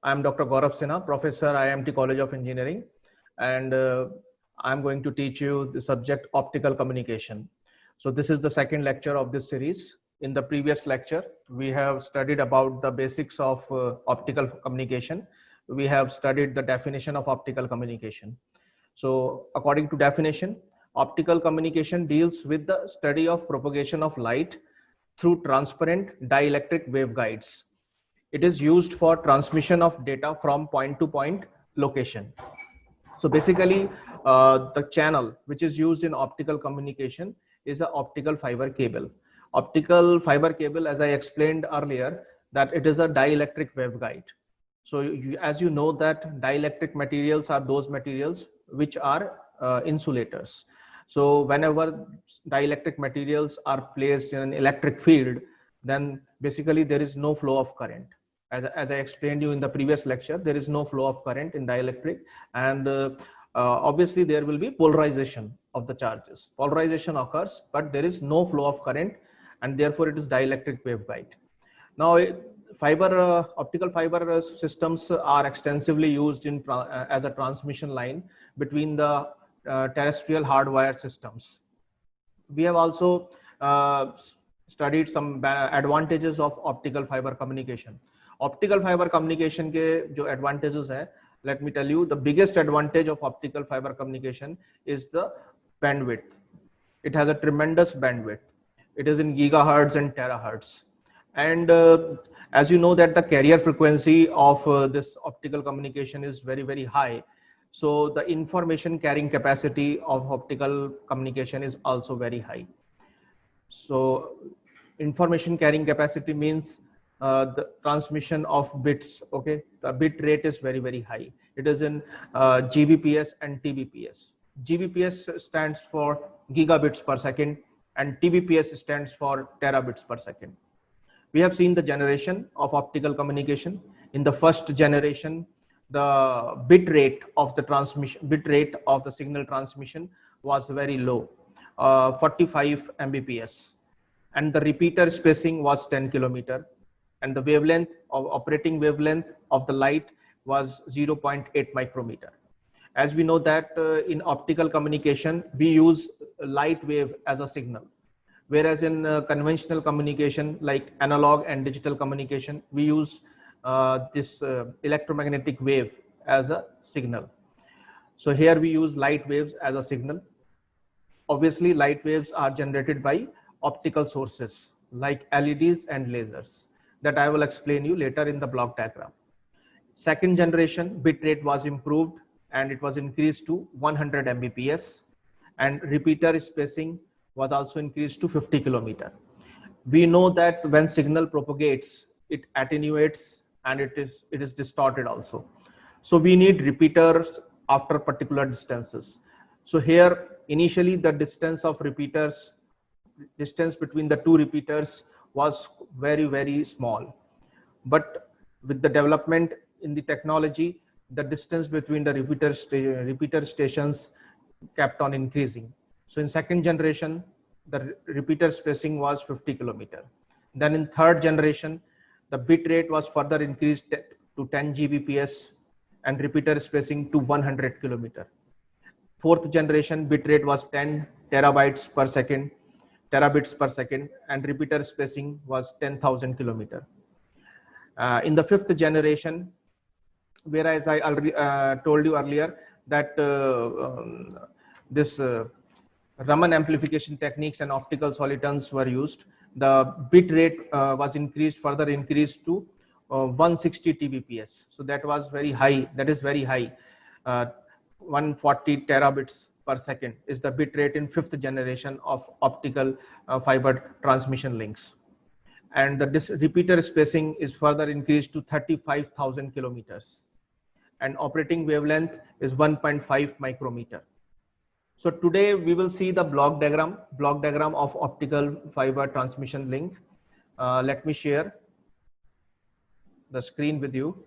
I'm Dr. Gaurav Sinha, Professor, IMT College of Engineering, and I'm going to teach you the subject optical communication. So this is the second lecture of this series. In the previous lecture, we have studied about the basics of optical communication. We have studied the definition of optical communication. So according to definition, optical communication deals with the study of propagation of light through transparent dielectric waveguides. It is used for transmission of data from point to point location. So basically, the channel which is used in optical communication is an optical fiber cable. Optical fiber cable, as I explained earlier, that it is a dielectric waveguide. So as you know that dielectric materials are those materials which are insulators. So whenever dielectric materials are placed in an electric field, then basically there is no flow of current. As I explained you in the previous lecture, there is no flow of current in dielectric, and obviously there will be polarization of the charges. Polarization occurs, but there is no flow of current, and therefore it is dielectric waveguide. Now, optical fiber systems are extensively used in as a transmission line between the terrestrial hardwire systems. We have also studied some advantages of optical fiber communication. Optical fiber communication के जो advantages है, let me tell you, the biggest advantage of optical fiber communication is the bandwidth. It has a tremendous bandwidth. It is in gigahertz and terahertz. And as you know that the carrier frequency of this optical communication is very, very high. So the information carrying capacity of optical communication is also very high. So information carrying capacity means the transmission of bits. Okay, the bit rate is very, very high. It is in GBps and TBps. GBps stands for gigabits per second, and TBps stands for terabits per second. We have seen the generation of optical communication. In the first generation, the bit rate of the signal transmission was very low, 45 Mbps, and the repeater spacing was 10 kilometer, and the operating wavelength of the light was 0.8 micrometer. As we know that in optical communication, we use light wave as a signal. Whereas in conventional communication, like analog and digital communication, we use this electromagnetic wave as a signal. So here we use light waves as a signal. Obviously, light waves are generated by optical sources like LEDs and lasers that I will explain you later in the block diagram. Second generation, bit rate was improved and it was increased to 100 Mbps, and repeater spacing was also increased to 50 kilometer. We know that when signal propagates, it attenuates and it is distorted also. So we need repeaters after particular distances. So here initially the distance between the two repeaters was very, very small. But with the development in the technology, the distance between the repeater stations kept on increasing. So in second generation, the repeater spacing was 50 kilometer. Then in third generation, the bit rate was further increased to 10 Gbps and repeater spacing to 100 kilometer. Fourth generation, bit rate was 10 terabits per second, and repeater spacing was 10,000 kilometer. In the fifth generation, whereas I already told you earlier that this Raman amplification techniques and optical solitons were used, the bit rate was further increased to 160 Tbps. So that was very high. That is very high. 140 terabits per second is the bit rate in fifth generation of optical fiber transmission links. And the repeater spacing is further increased to 35,000 kilometers. And operating wavelength is 1.5 micrometer. So today we will see the block diagram of optical fiber transmission link. Let me share the screen with you.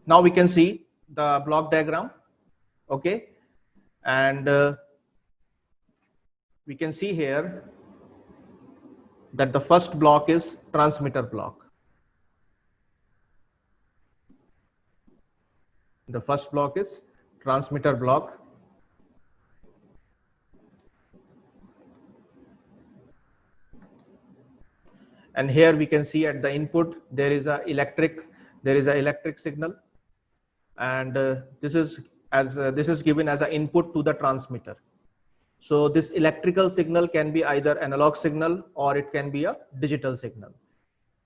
Now we can see the block diagram, okay? And we can see here that the first block is transmitter block. The first block is transmitter block. And here we can see at the input there is a electric signal, and this is given as an input to the transmitter. So this electrical signal can be either analog signal or it can be a digital signal.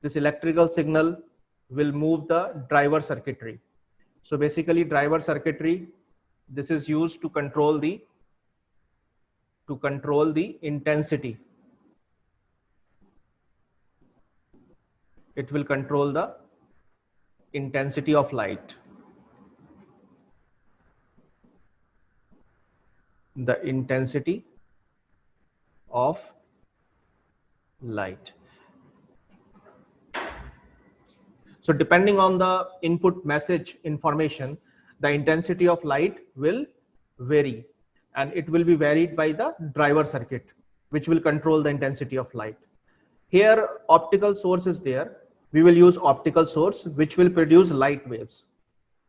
This electrical signal will move the driver circuitry. So basically driver circuitry, this is used to control the intensity. It will control the intensity of light. The intensity of light. So depending on the input message information, the intensity of light will vary, and it will be varied by the driver circuit, which will control the intensity of light. Here optical source is there. We will use optical source which will produce light waves,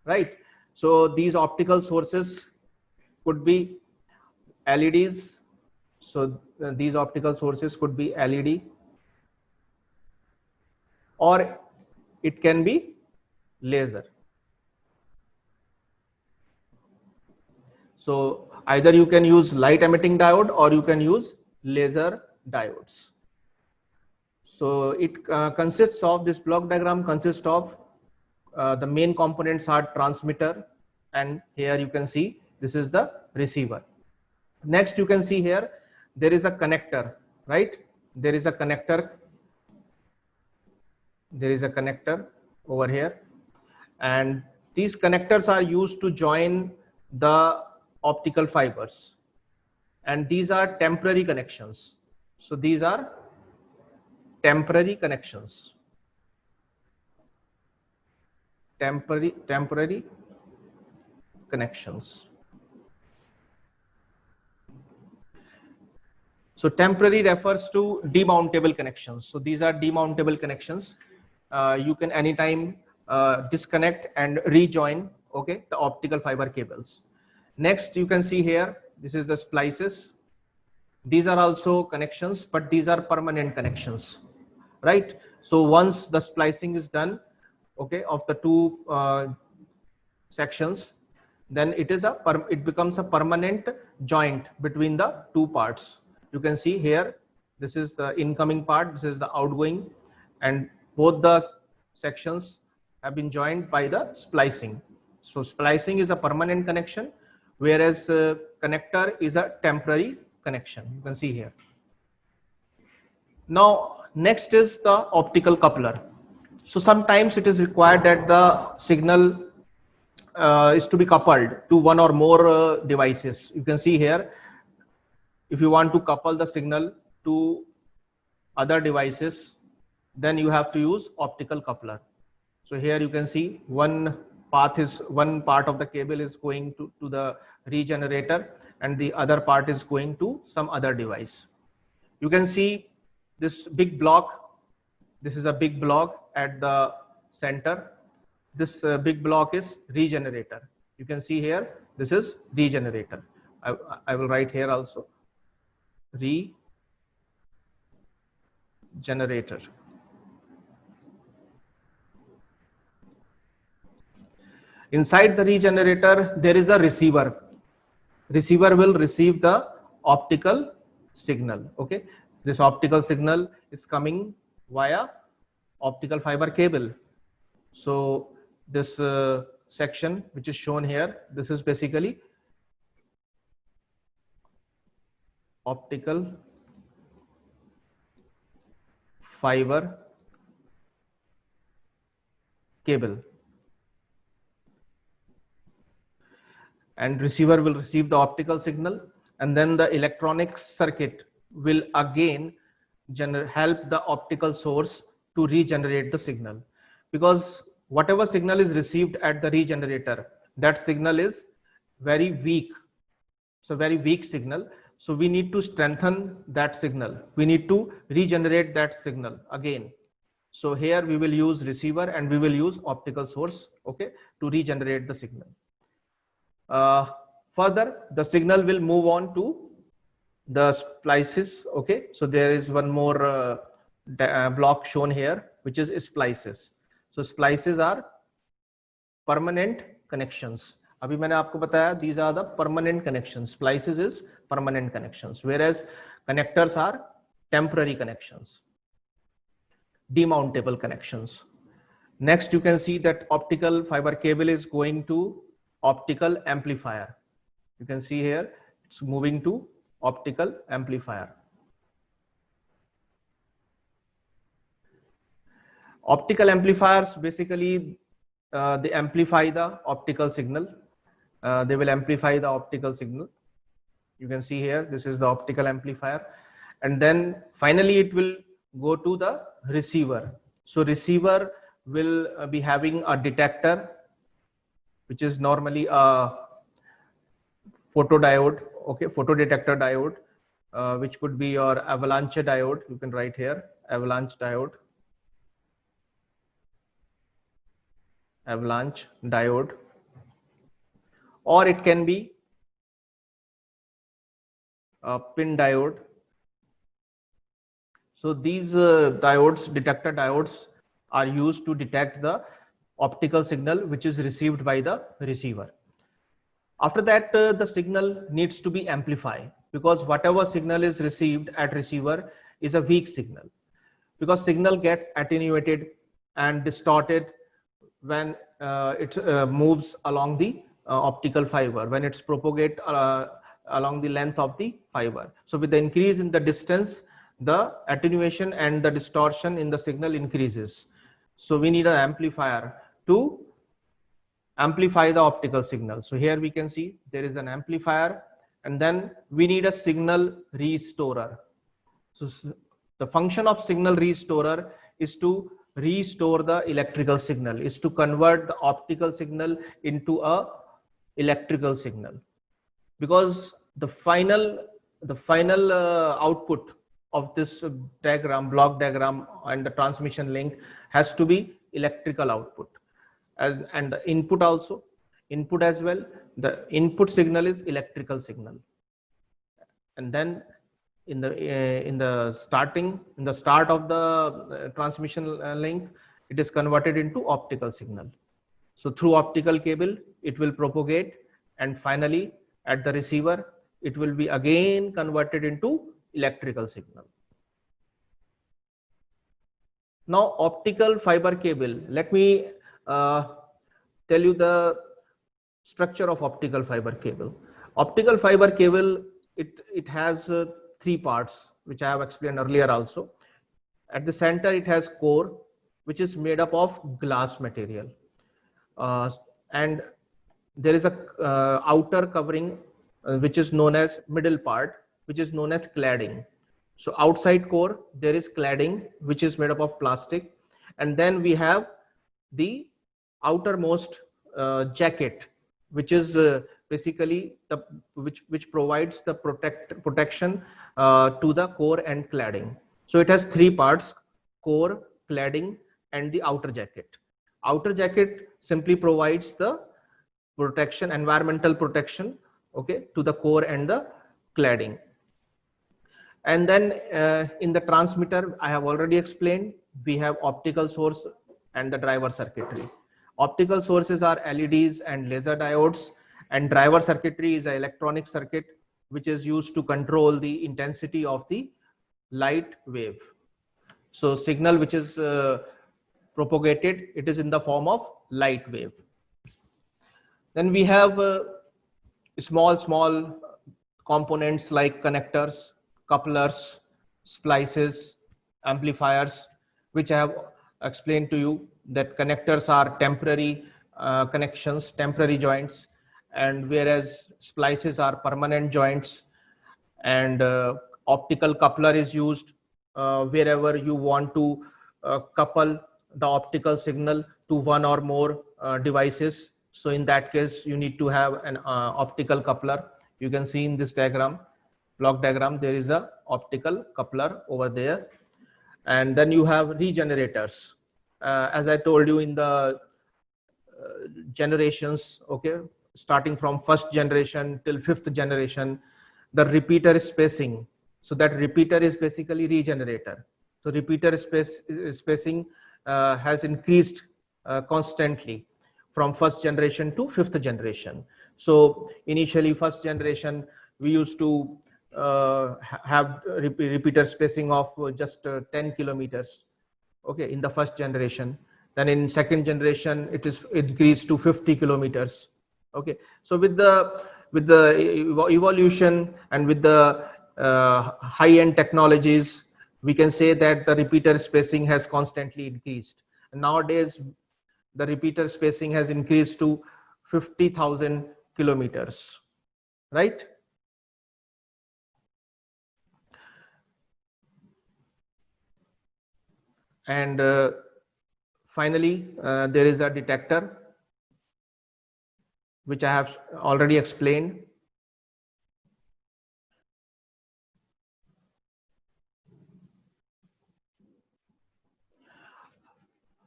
right? So these optical sources could be LEDs. So these optical sources could be LED, or it can be laser. So either you can use light emitting diode or you can use laser diodes. So it consists of, this block diagram consists of the main components are transmitter, and here you can see this is the receiver. Next you can see here there is a connector, right? There is a connector over here, and these connectors are used to join the optical fibers, and these are temporary connections. So these are temporary connections. Temporary connections. So temporary refers to demountable connections. So these are demountable connections. You can anytime disconnect and rejoin, okay, the optical fiber cables. Next you can see here, this is the splices. These are also connections, but these are permanent connections, right? So once the splicing is done, okay, of the two sections, then it becomes a permanent joint between the two parts. You can see here, this is the incoming part, this is the outgoing, and both the sections have been joined by the splicing. So splicing is a permanent connection, whereas connector is a temporary connection. You can see here. Now next is the optical coupler. So sometimes it is required that the signal is to be coupled to one or more devices. You can see here, if you want to couple the signal to other devices, then you have to use optical coupler. So here you can see one part of the cable is going to the regenerator, and the other part is going to some other device. You can see this big block. This is a big block at the center. This big block is regenerator. You can see here, this is regenerator. I will write here also, regenerator. Inside the regenerator, there is a receiver. Receiver will receive the optical signal. Okay, this optical signal is coming via optical fiber cable. So this section which is shown here, this is basically optical fiber cable, and receiver will receive the optical signal, and then the electronic circuit will again help the optical source to regenerate the signal, because whatever signal is received at the regenerator, that signal is very weak. So very weak signal. So we need to strengthen that signal. We need to regenerate that signal again. So here we will use receiver and we will use optical source, okay, to regenerate the signal. Further, the signal will move on to the splices, okay. So there is one more block shown here, which is splices. So splices are permanent connections. अभी मैंने आपको बताया these are the permanent connections. Splices is permanent connections, whereas connectors are temporary connections, demountable connections. Next, you can see that optical fiber cable is going to optical amplifier. You can see here it's moving to optical amplifier. Optical amplifiers basically they amplify the optical signal. They will amplify the optical signal. You can see here this is the optical amplifier, and then finally it will go to the receiver. So receiver will be having a detector, which is normally a photodiode, okay, photodetector diode, which could be your avalanche diode. You can write here avalanche diode, avalanche diode, or it can be a pin diode. So these diodes, detector diodes, are used to detect the optical signal which is received by the receiver. After that, the signal needs to be amplified, because whatever signal is received at receiver is a weak signal, because signal gets attenuated and distorted when it moves along the optical fiber, when it's propagate along the length of the fiber. So with the increase in the distance, the attenuation and the distortion in the signal increases. So we need an amplifier to amplify the optical signal. So here we can see there is an amplifier, and then we need a signal restorer. So the function of signal restorer is to restore the electrical signal, is to convert the optical signal into a electrical signal, because the final output of this diagram, block diagram, and the transmission link has to be electrical output, and the input also, input as well. The input signal is electrical signal, and then in the start of the transmission link, it is converted into optical signal. So through optical cable it will propagate, and finally at the receiver it will be again converted into electrical signal. Now optical fiber cable, let me tell you the structure of optical fiber cable. Optical fiber cable, it has three parts, which I have explained earlier also. At the center it has core, which is made up of glass material, and there is a outer covering which is known as middle part, which is known as cladding. So outside core there is cladding, which is made up of plastic, and then we have the outermost jacket, which is basically the which provides the protection to the core and cladding. So it has three parts: core, cladding, and the outer jacket. Outer jacket simply provides the protection, environmental protection, okay, to the core and the cladding. And then in the transmitter, I have already explained, we have optical source and the driver circuitry. Optical sources are LEDs and laser diodes, and driver circuitry is an electronic circuit which is used to control the intensity of the light wave. So signal which is propagated, it is in the form of light wave. Then we have small components like connectors, couplers, splices, amplifiers, which I have explained to you that connectors are temporary connections, temporary joints, and whereas splices are permanent joints. And optical coupler is used wherever you want to couple the optical signal to one or more devices. So in that case, you need to have an optical coupler. You can see in this diagram, block diagram, there is a optical coupler over there. And then you have regenerators. As I told you in the generations, okay, starting from first generation till fifth generation, the repeater spacing. So that repeater is basically regenerator. So repeater spacing has increased constantly from first generation to fifth generation. So initially first generation, we used to have repeater spacing of just 10 kilometers, okay, in the first generation. Then in second generation it is increased to 50 kilometers, okay. So with the evolution and with the high end technologies, we can say that the repeater spacing has constantly increased. And nowadays the repeater spacing has increased to 50,000 kilometers, right? And finally there is a detector, which I have already explained.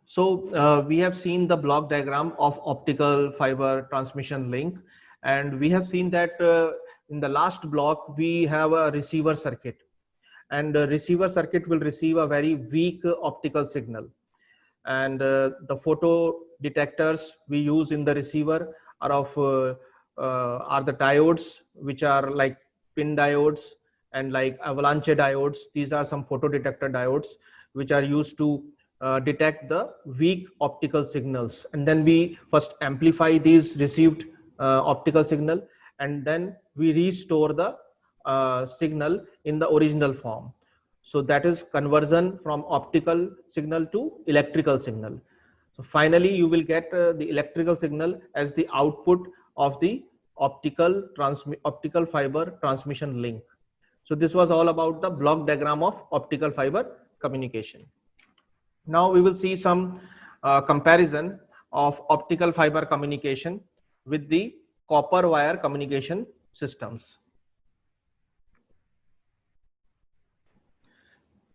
So we have seen the block diagram of optical fiber transmission link, and we have seen that in the last block we have a receiver circuit, and the receiver circuit will receive a very weak optical signal. And the photo detectors we use in the receiver are the diodes, which are like pin diodes and like avalanche diodes. These are some photo detector diodes which are used to detect the weak optical signals, and then we first amplify these received optical signal, and then we restore the signal in the original form. So that is conversion from optical signal to electrical signal. So finally you will get the electrical signal as the output of the optical fiber transmission link. So this was all about the block diagram of optical fiber communication. Now we will see some comparison of optical fiber communication with the copper wire communication systems.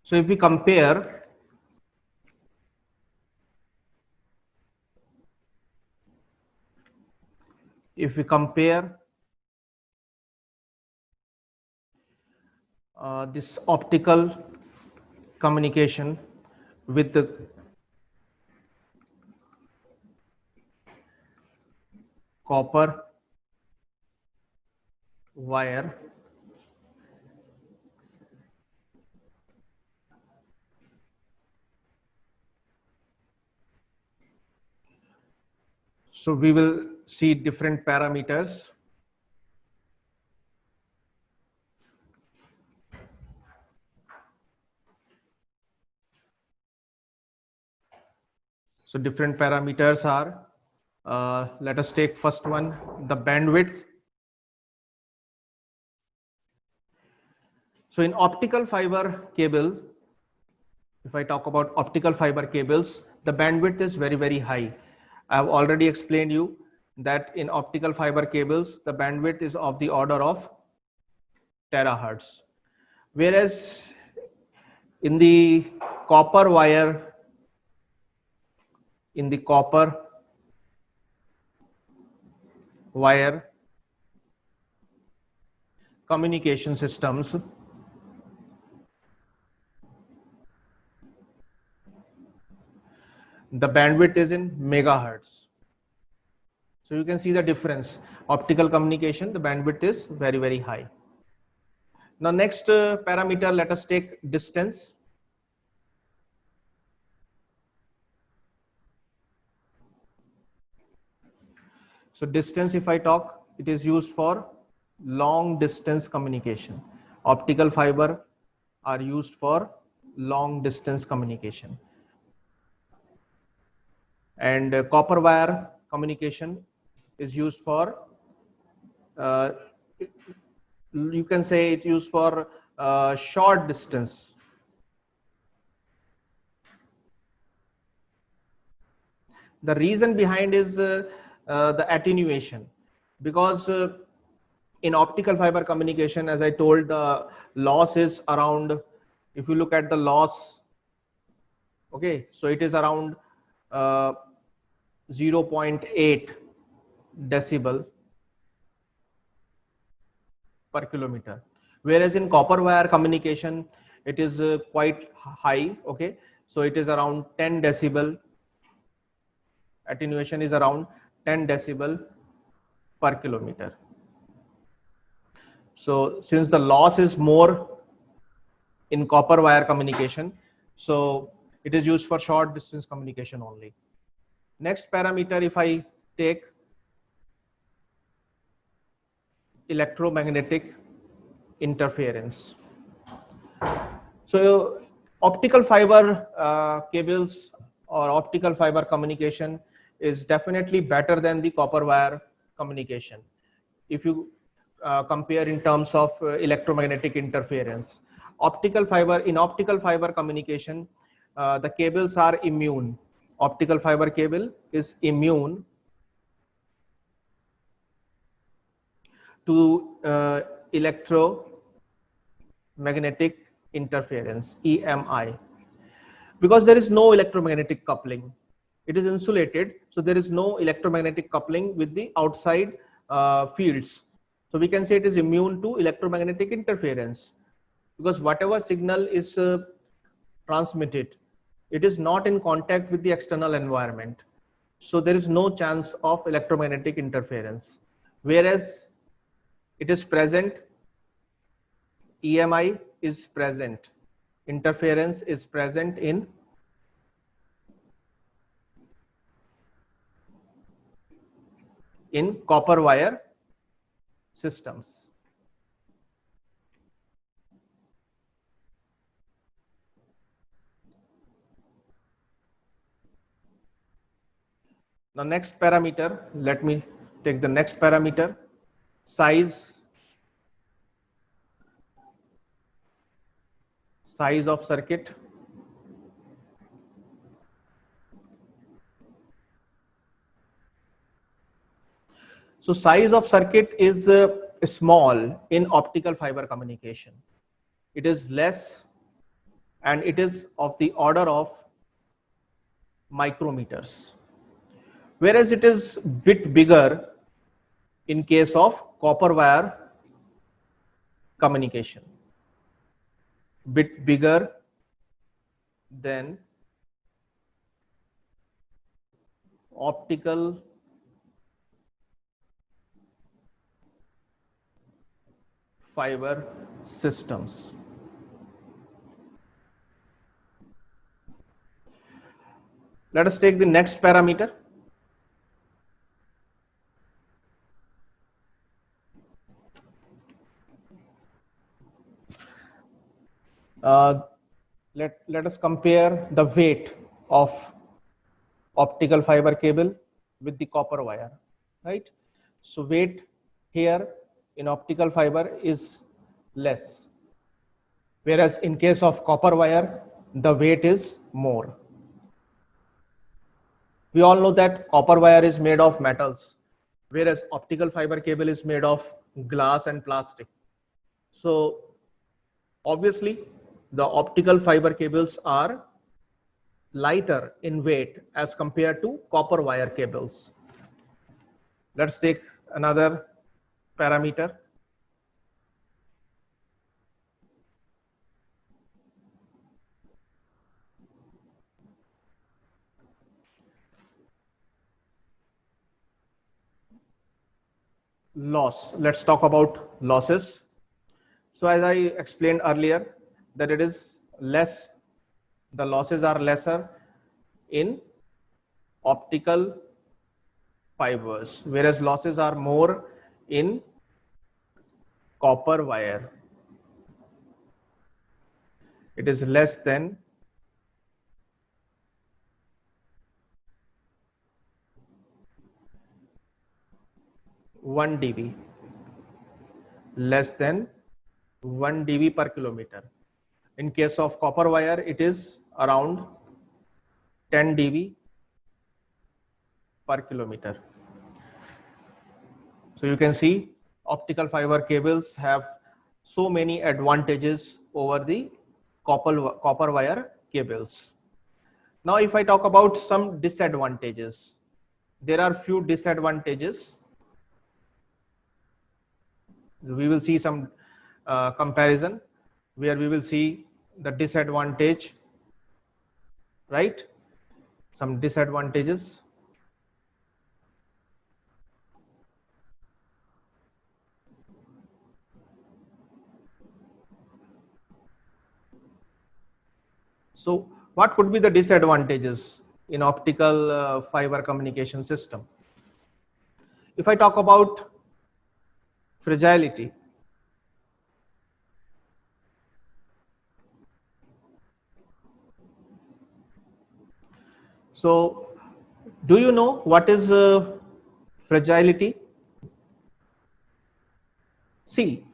So if we compare this optical communication with the copper wire, so we will see different parameters. So different parameters are, let us take first one, the bandwidth. So in optical fiber cable, if I talk about optical fiber cables, the bandwidth is very, very high. I have already explained you that in optical fiber cables, the bandwidth is of the order of terahertz. Whereas in the copper wire, in the copper wire communication systems, the bandwidth is in megahertz. So you can see the difference. Optical communication, the bandwidth is very, very high. Now next parameter, let us take distance. So distance, if I talk, it is used for long distance communication. Optical fiber are used for long distance communication. And copper wire communication is used for, you can say it used for short distance. The reason behind is the attenuation, because in optical fiber communication, as I told, the loss is around, if you look at the loss Okay, so it is around 0.8 decibel per kilometer, whereas in copper wire communication it is quite high. Okay, so it is around 10 decibel. Attenuation is around 10 decibel per kilometer. So since the loss is more in copper wire communication, so it is used for short distance communication only. Next parameter, if I take electromagnetic interference. So optical fiber cables or optical fiber communication is definitely better than the copper wire communication. If you compare in terms of electromagnetic interference, optical fiber communication, the cables are immune. Optical fiber cable is immune to electromagnetic interference, EMI, because there is no electromagnetic coupling. It is insulated, so there is no electromagnetic coupling with the outside fields. So we can say it is immune to electromagnetic interference, because whatever signal is transmitted, it is not in contact with the external environment. So there is no chance of electromagnetic interference. Whereas it is present, EMI is present, interference is present in copper wire systems. Now next parameter, let me take the next parameter, size of circuit. So size of circuit is small in optical fiber communication. It is less, and it is of the order of micrometers, whereas it is bit bigger in case of copper wire communication, bit bigger than optical fiber systems. Let us take the next parameter. Let us compare the weight of optical fiber cable with the copper wire, right? So weight here in optical fiber is less, whereas in case of copper wire, the weight is more. We all know that copper wire is made of metals, whereas optical fiber cable is made of glass and plastic. So obviously the optical fiber cables are lighter in weight as compared to copper wire cables. Let's take another parameter. Loss. Let's talk about losses. So as I explained earlier, that it is less, the losses are lesser in optical fibers, whereas losses are more in copper wire. It is less than 1 dB, less than 1 dB per kilometer. In case of copper wire, it is around 10 dB per kilometer. So you can see optical fiber cables have so many advantages over the copper wire cables. Now, if I talk about some disadvantages, there are few disadvantages. We will see some comparison where we will see the disadvantage, right? Some disadvantages. So what could be the disadvantages in optical fiber communication system? If I talk about fragility, so do you know what is fragility? See,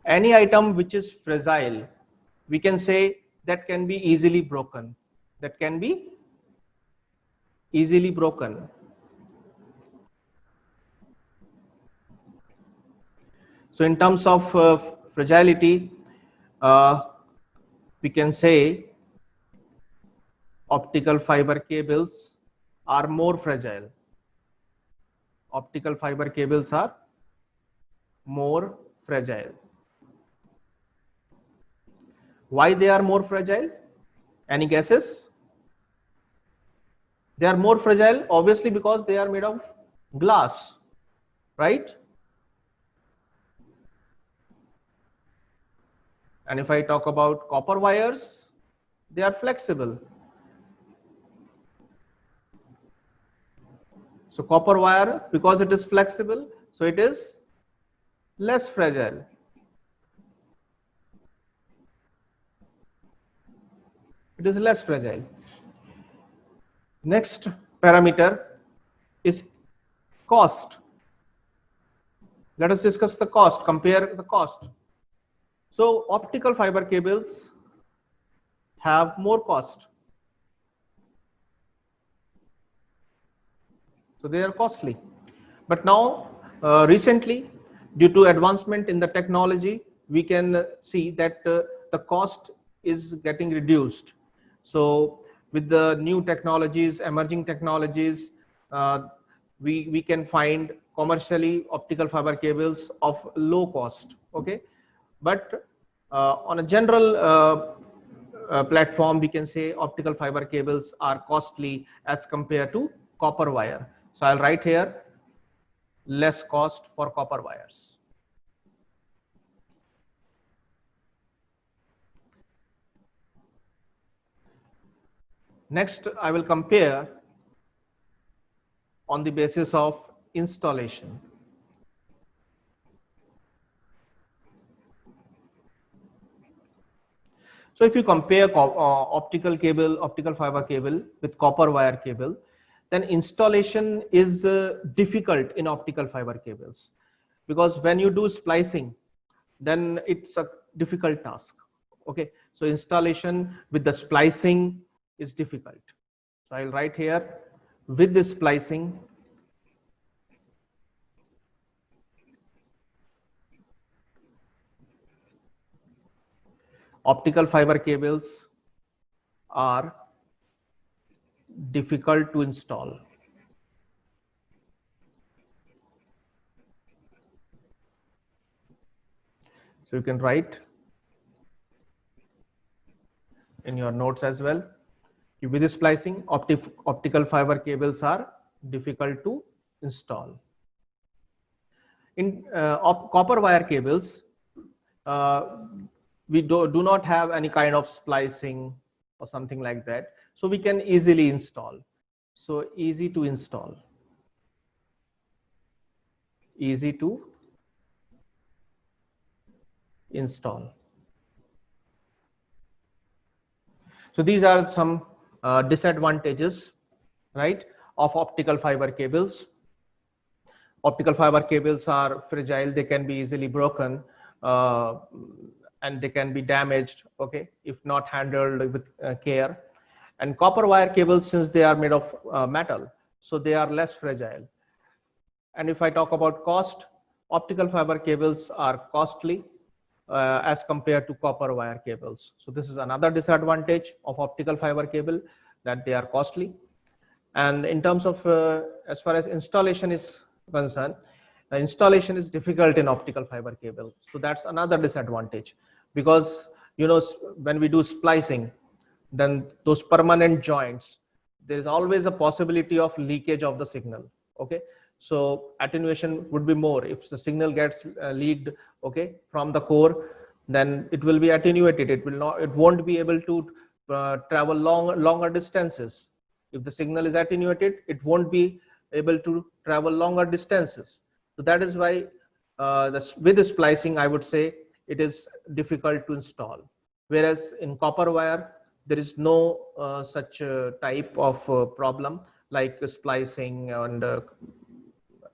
any item which is fragile, we can say that can be easily broken. That can be easily broken. So in terms of fragility, we can say optical fiber cables are more fragile. Optical fiber cables are more fragile. Why they are more fragile? Any guesses? They are more fragile obviously because they are made of glass, right? And if I talk about copper wires, they are flexible. So copper wire, because it is flexible, so it is less fragile. It is less fragile. Next parameter is cost. Let us discuss the cost, compare the cost. So optical fiber cables have more cost. So they are costly. But now recently, due to advancement in the technology, we can see that the cost is getting reduced. So with the new technologies, emerging technologies, we can find commercially optical fiber cables of low cost. Okay, but on a general platform, we can say optical fiber cables are costly as compared to copper wire. So I'll write here less cost for copper wires. Next, I will compare on the basis of installation. So if you compare optical fiber cable with copper wire cable, then installation is difficult in optical fiber cables, because when you do splicing, then it's a difficult task. Okay, so installation with the splicing is difficult. So I'll write here with the splicing, optical fiber cables are difficult to install. So you can write in your notes as well. With the splicing, optical fiber cables are difficult to install. In copper wire cables, we do not have any kind of splicing or something like that, so we can easily install. So easy to install, easy to install. So these are some disadvantages, right, of optical fiber cables. Optical fiber cables are fragile, they can be easily broken, and they can be damaged, okay, if not handled with care. And copper wire cables, since they are made of metal, so they are less fragile. And if I talk about cost, optical fiber cables are costly as compared to copper wire cables. So this is another disadvantage of optical fiber cable. that they are costly. And in terms of as far as installation is concerned, the installation is difficult in optical fiber cable. So that's another disadvantage, because when we do splicing, then those permanent joints, there is always a possibility of leakage of the signal. Okay, so attenuation would be more if the signal gets leaked, okay, from the core, then it will be attenuated. It won't be able to travel longer distances. If the signal is attenuated, it won't be able to travel longer distances. So that is why with the splicing, I would say it is difficult to install. Whereas in copper wire, there is no such type of problem like splicing and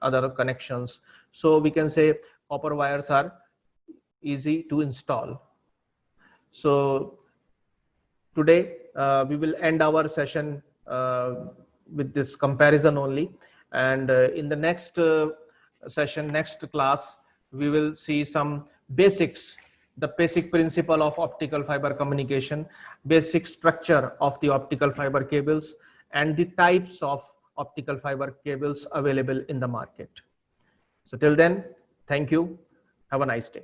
other connections. So we can say copper wires are easy to install. So today we will end our session with this comparison only, and in the next session, next class, we will see some basics, the basic principle of optical fiber communication, basic structure of the optical fiber cables, and the types of optical fiber cables available in the market. So till then, thank you. Have a nice day.